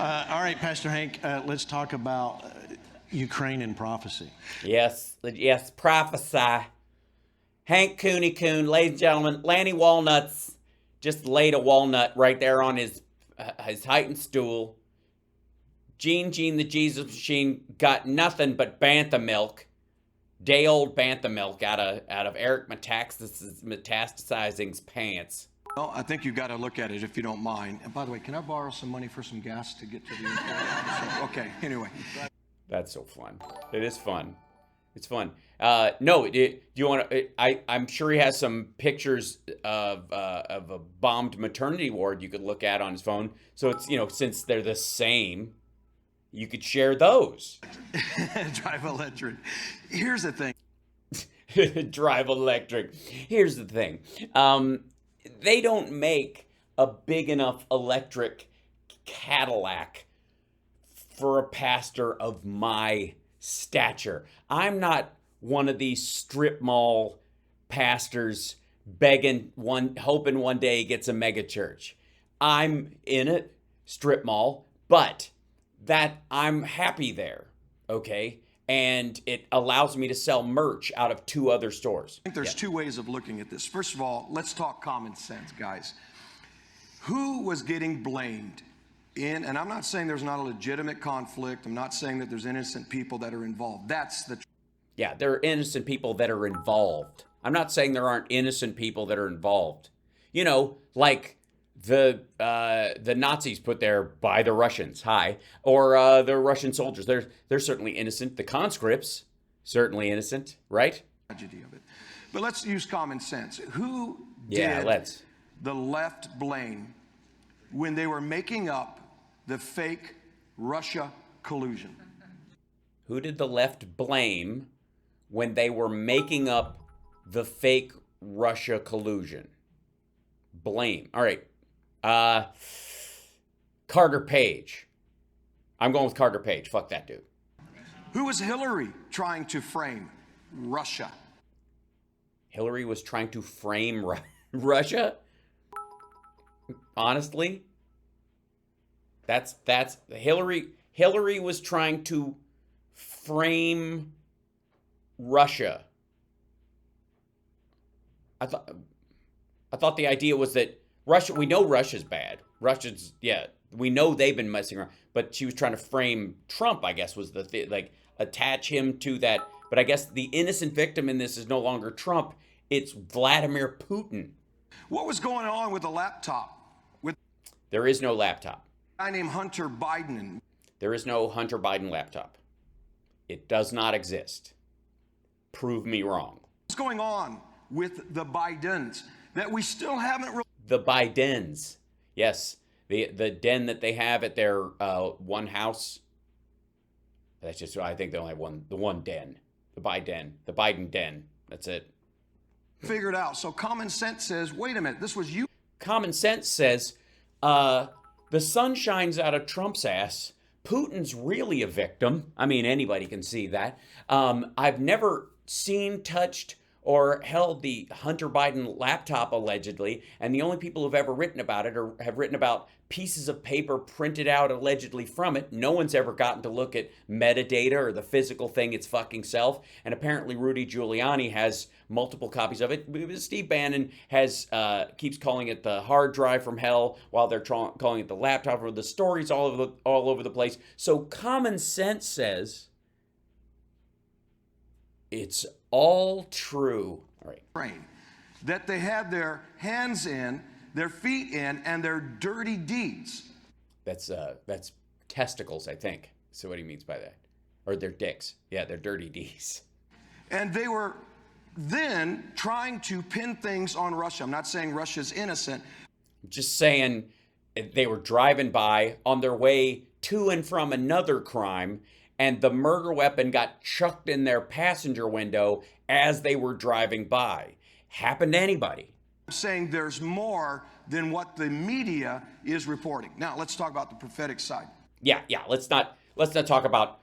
All right, Pastor Hank, let's talk about Ukraine and prophecy. Yes, prophesy. Hank Kunneman, ladies and gentlemen, Lanny Walnuts just laid a walnut right there on his heightened stool. Gene the Jesus Machine got nothing but bantha milk, day old bantha milk out of Eric Metastasizing's pants. Well, I think you've got to look at it if you don't mind. And by the way, can I borrow some money for some gas to get to the airport? Okay, anyway. That's so fun. It is fun. It's fun. No, do you want to? I'm sure he has some pictures of a bombed maternity ward you could look at on his phone. So it's, since they're the same, you could share those. Drive electric. Here's the thing. Drive electric. Here's the thing. They don't make a big enough electric Cadillac for a pastor of my stature. I'm not one of these strip mall pastors hoping one day he gets a mega church. I'm in a strip mall, but that I'm happy there, okay? And it allows me to sell merch out of 2 other stores. I think there's 2 ways of looking at this. First of all, let's talk common sense, guys. Who was getting blamed in, and I'm not saying there's not a legitimate conflict. I'm not saying that there's innocent people that are involved. That's the Yeah, there are innocent people that are involved. I'm not saying there aren't innocent people that are involved. Like the Nazis put there by the Russians, or the Russian soldiers. They're certainly innocent. The conscripts, certainly innocent, right? Tragedy of it. But let's use common sense. Who did the left blame when they were making up the fake Russia collusion? Who did the left blame when they were making up the fake Russia collusion? Blame. All right. Carter Page. I'm going with Carter Page. Fuck that dude. Who was Hillary trying to frame? Russia. Hillary was trying to frame Russia? Honestly? That's Hillary was trying to frame Russia. I thought the idea was that Russia, we know Russia's bad. We know they've been messing around. But she was trying to frame Trump, I guess, was the thing, attach him to that. But I guess the innocent victim in this is no longer Trump. It's Vladimir Putin. What was going on with the laptop? There is no laptop. A guy named Hunter Biden. There is no Hunter Biden laptop. It does not exist. Prove me wrong. What's going on with the Bidens that we still haven't... The Bidens. Yes. The den that they have at their one house. That's just, I think they only have the one den. The Biden den. That's it. Figured out. So common sense says, wait a minute, this was you. Common sense says, the sun shines out of Trump's ass. Putin's really a victim. I mean, anybody can see that. I've never seen, touched, or held the Hunter Biden laptop, allegedly, and the only people who've ever written about it or have written about pieces of paper printed out allegedly from it. No one's ever gotten to look at metadata or the physical thing its fucking self, and apparently Rudy Giuliani has multiple copies of it. Steve Bannon keeps calling it the hard drive from hell, while they're calling it the laptop, or the stories all over the place. So common sense says it's all true. All right. That they had their hands in, their feet in, and their dirty deeds. That's testicles, I think. So what he means by that. Or their dicks. Yeah, their dirty deeds. And they were then trying to pin things on Russia. I'm not saying Russia's innocent. I'm just saying they were driving by on their way to and from another crime, and the murder weapon got chucked in their passenger window as they were driving by. Happened to anybody. I'm saying there's more than what the media is reporting. Now, let's talk about the prophetic side. Yeah. Let's not talk about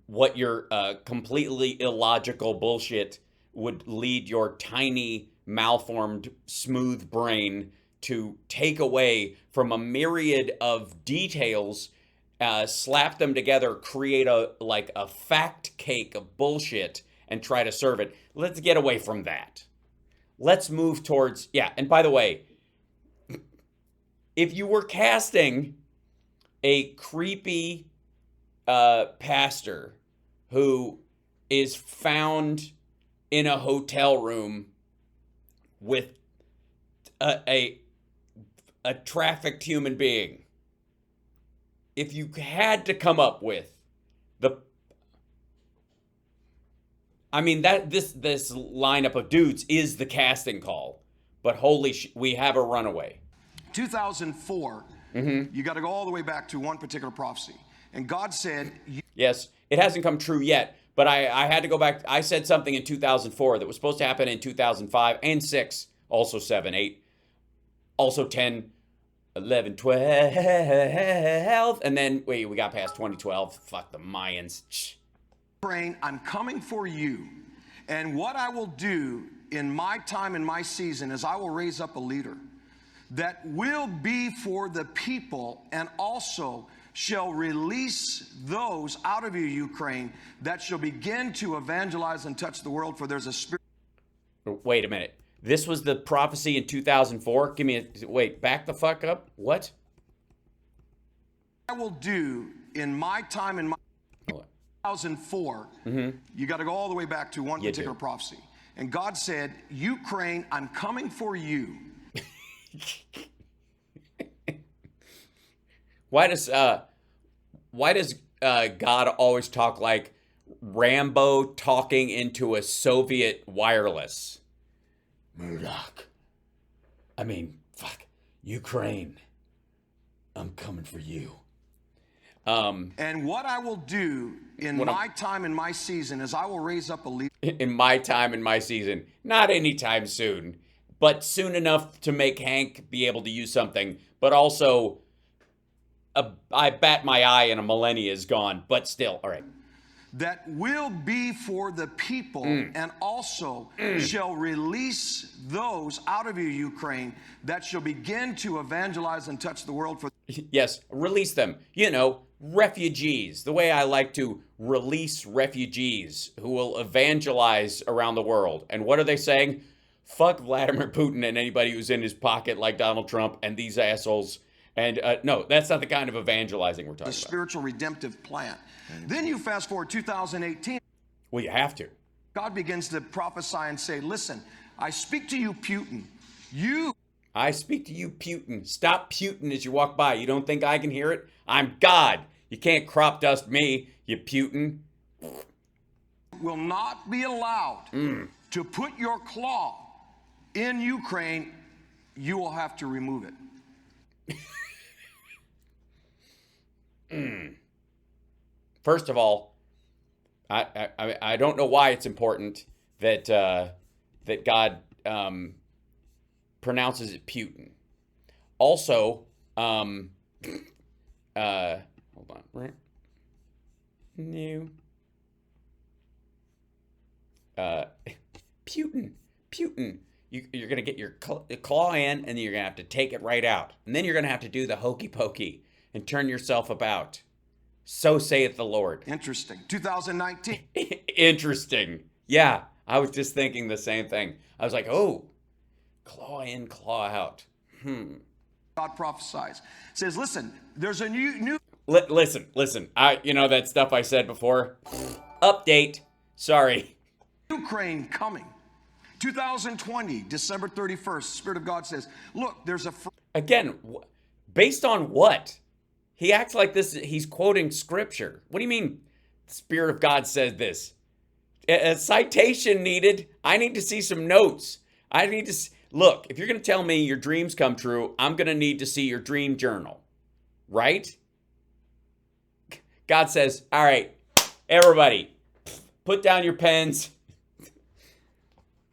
what your completely illogical bullshit would lead your tiny, malformed, smooth brain to take away from a myriad of details slap them together, create a fact cake of bullshit, and try to serve it. Let's get away from that. Let's move towards, yeah. And by the way, if you were casting a creepy pastor who is found in a hotel room with a trafficked human being, if you had to come up with this lineup of dudes is the casting call, but we have a runaway. 2004, you got to go all the way back to one particular prophecy. And God said... Yes, it hasn't come true yet, but I had to go back. I said something in 2004 that was supposed to happen in 2005 and 6, also 7, 8, also 10, 11, 12, and then, we got past 2012. Fuck the Mayans. Praying, I'm coming for you. And what I will do in my time and my season is I will raise up a leader that will be for the people and also shall release those out of you, Ukraine, that shall begin to evangelize and touch the world, for there's a spirit. Wait a minute. This was the prophecy in 2004? Back the fuck up. What? I will do in my time and my 2004, you got to go all the way back to one particular prophecy. And God said, Ukraine, I'm coming for you. Why does God always talk like Rambo talking into a Soviet wireless? Murdoch. Ukraine. I'm coming for you. And what I will do in my time and my season is I will raise up a leader. In my time and my season. Not anytime soon, but soon enough to make Hank be able to use something, but also I bat my eye and a millennia is gone, but still, all right. That will be for the people and also shall release those out of you, Ukraine, that shall begin to evangelize and touch the world for... Yes, release them. Refugees. The way I like to release refugees who will evangelize around the world. And what are they saying? Fuck Vladimir Putin and anybody who's in his pocket like Donald Trump and these assholes. And no, that's not the kind of evangelizing we're talking about. The spiritual redemptive plan. Then you fast forward 2018. Well, you have to. God begins to prophesy and say, listen, I speak to you, Putin. I speak to you, Putin. Stop Putin as you walk by. You don't think I can hear it? I'm God. You can't crop dust me, you Putin. Will not be allowed to put your claw in Ukraine. You will have to remove it. First of all, I don't know why it's important that that God pronounces it Putin. Also, hold on, right? New. Putin. You're going to get your claw in, and then you're going to have to take it right out. And then you're going to have to do the hokey pokey and turn yourself about. So saith the Lord. Interesting. 2019. Interesting. Yeah, I was just thinking the same thing. I was like, oh, claw in, claw out. God prophesies. Says, listen, there's a new... Listen. That stuff I said before. Update. Sorry. Ukraine coming. 2020, December 31st, Spirit of God says, look, there's a... Again, based on what? He acts like this, he's quoting scripture. What do you mean, the Spirit of God said this? A citation needed. I need to see some notes. I need to... Look, if you're going to tell me your dreams come true, I'm going to need to see your dream journal. Right? God says, all right, everybody, put down your pens.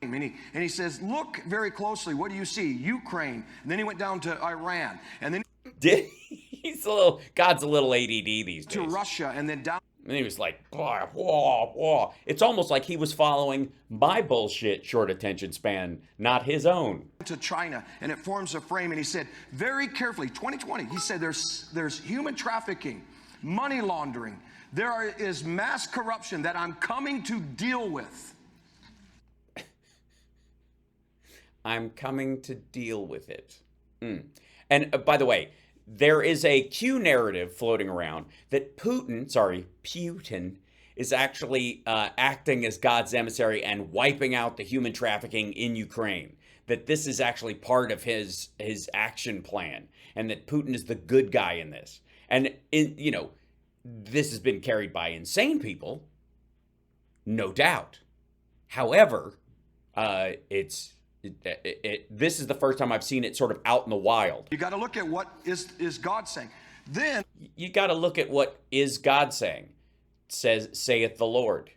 And he says, look very closely. What do you see? Ukraine. And then he went down to Iran. And then God's a little ADD these days. To Russia, and then down. And he was like, blah, blah, blah. It's almost like he was following my bullshit short attention span, not his own. To China, and it forms a frame. And he said, very carefully, 2020, he said, there's human trafficking. money laundering. Is mass corruption that I'm coming to deal with. I'm coming to deal with it. And by the way, there is a Q narrative floating around that Putin is actually acting as God's emissary and wiping out the human trafficking in Ukraine. That this is actually part of his action plan, and that Putin is the good guy in this. And this has been carried by insane people, no doubt. However, this is the first time I've seen it sort of out in the wild. You got to look at what is God saying. Then you got to look at what is God saying. Saith the Lord.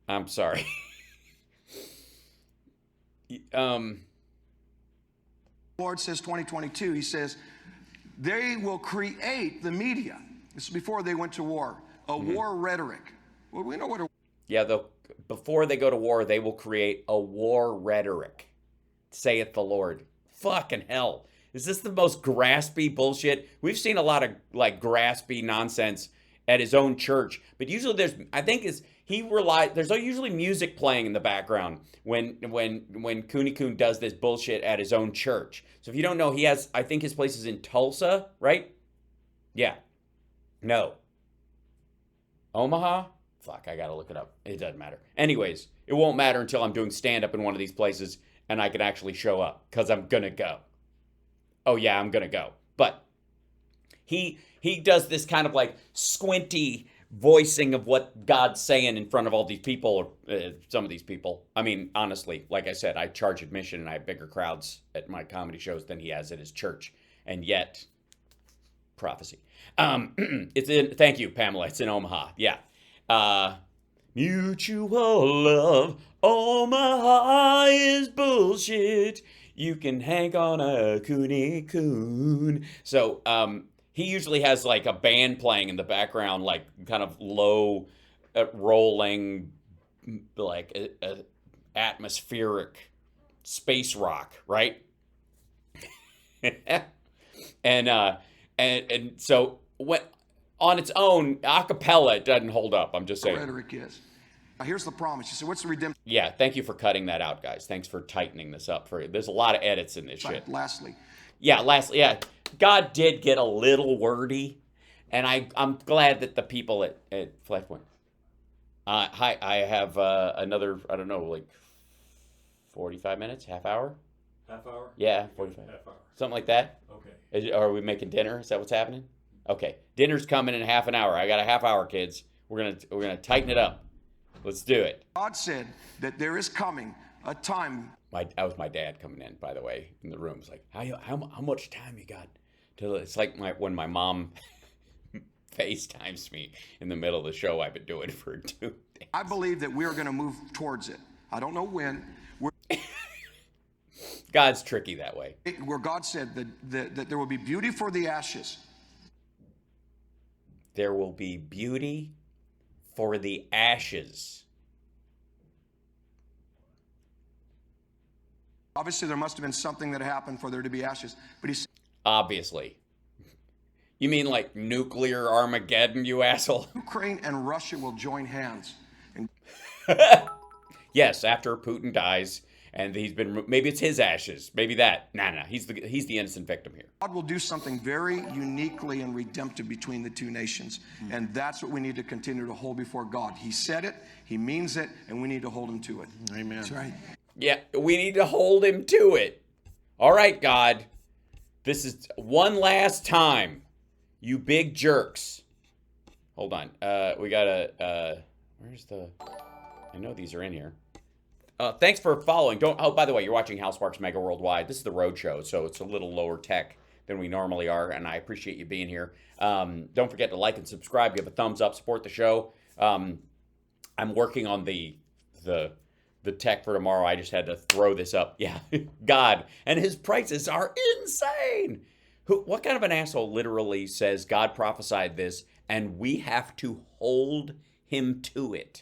I'm sorry. Lord says 2022, he says, they will create the media. This is before they went to war. War rhetoric. Well, we know what before they go to war, they will create a war rhetoric. Saith the Lord. Fucking hell. Is this the most graspy bullshit? We've seen a lot of graspy nonsense at his own church, but usually there's usually music playing in the background when Cooney Coon does this bullshit at his own church. So if you don't know, I think his place is in Tulsa, right? Yeah. No. Omaha? Fuck, I gotta look it up. It doesn't matter. Anyways, it won't matter until I'm doing stand-up in one of these places and I can actually show up, because I'm gonna go. Oh yeah, I'm gonna go. But he does this kind of squinty voicing of what God's saying in front of all these people, or some of these people. I mean, honestly, like I said, I charge admission and I have bigger crowds at my comedy shows than he has at his church. And yet, prophecy. Thank you, Pamela. It's in Omaha. Yeah. Mutual love, Omaha is bullshit. You can hang on a Cooney Coon. So, he usually has a band playing in the background, kind of low rolling, atmospheric space rock, right? and so when on its own, a cappella, it doesn't hold up. I'm just saying. Rhetoric is. Now here's the promise. You said, what's the redemption? Yeah, thank you for cutting that out, guys. Thanks for tightening this up. There's a lot of edits in this shit. Lastly. Yeah. God did get a little wordy, and I'm glad that the people at Flashpoint. Hi, I have another, I don't know, 45 minutes, half hour? Half hour? Yeah, 45. Half hour. Something like that? Okay. Are we making dinner? Is that what's happening? Okay. Dinner's coming in half an hour. I got a half hour, kids. We're gonna tighten it up. Let's do it. God said that there is coming a time. That was my dad coming in, by the way, in the room. It's like, how much time you got? It's like when my mom FaceTimes me in the middle of the show. I've been doing it for 2 days. I believe that we are going to move towards it. I don't know when. God's tricky that way. Where God said that there will be beauty for the ashes. There will be beauty for the ashes. Obviously, there must have been something that happened for there to be ashes. But he said, obviously. You mean like nuclear Armageddon, you asshole? Ukraine and Russia will join hands. And yes, after Putin dies, and maybe it's his ashes, maybe that. Nah, he's the innocent victim here. God will do something very uniquely and redemptive between the two nations. And that's what we need to continue to hold before God. He said it, he means it, and we need to hold him to it. Amen. That's right. Yeah, we need to hold him to it. All right, God. This is one last time. You big jerks. Hold on. We gotta, I know these are in here. Thanks for following. By the way, you're watching Hal Sparks Mega Worldwide. This is the road show, so it's a little lower tech than we normally are, and I appreciate you being here. Don't forget to like and subscribe. Give a thumbs up. Support the show. I'm working on the tech for tomorrow. I just had to throw this up. Yeah, God. And his prices are insane. What kind of an asshole literally says God prophesied this and we have to hold him to it?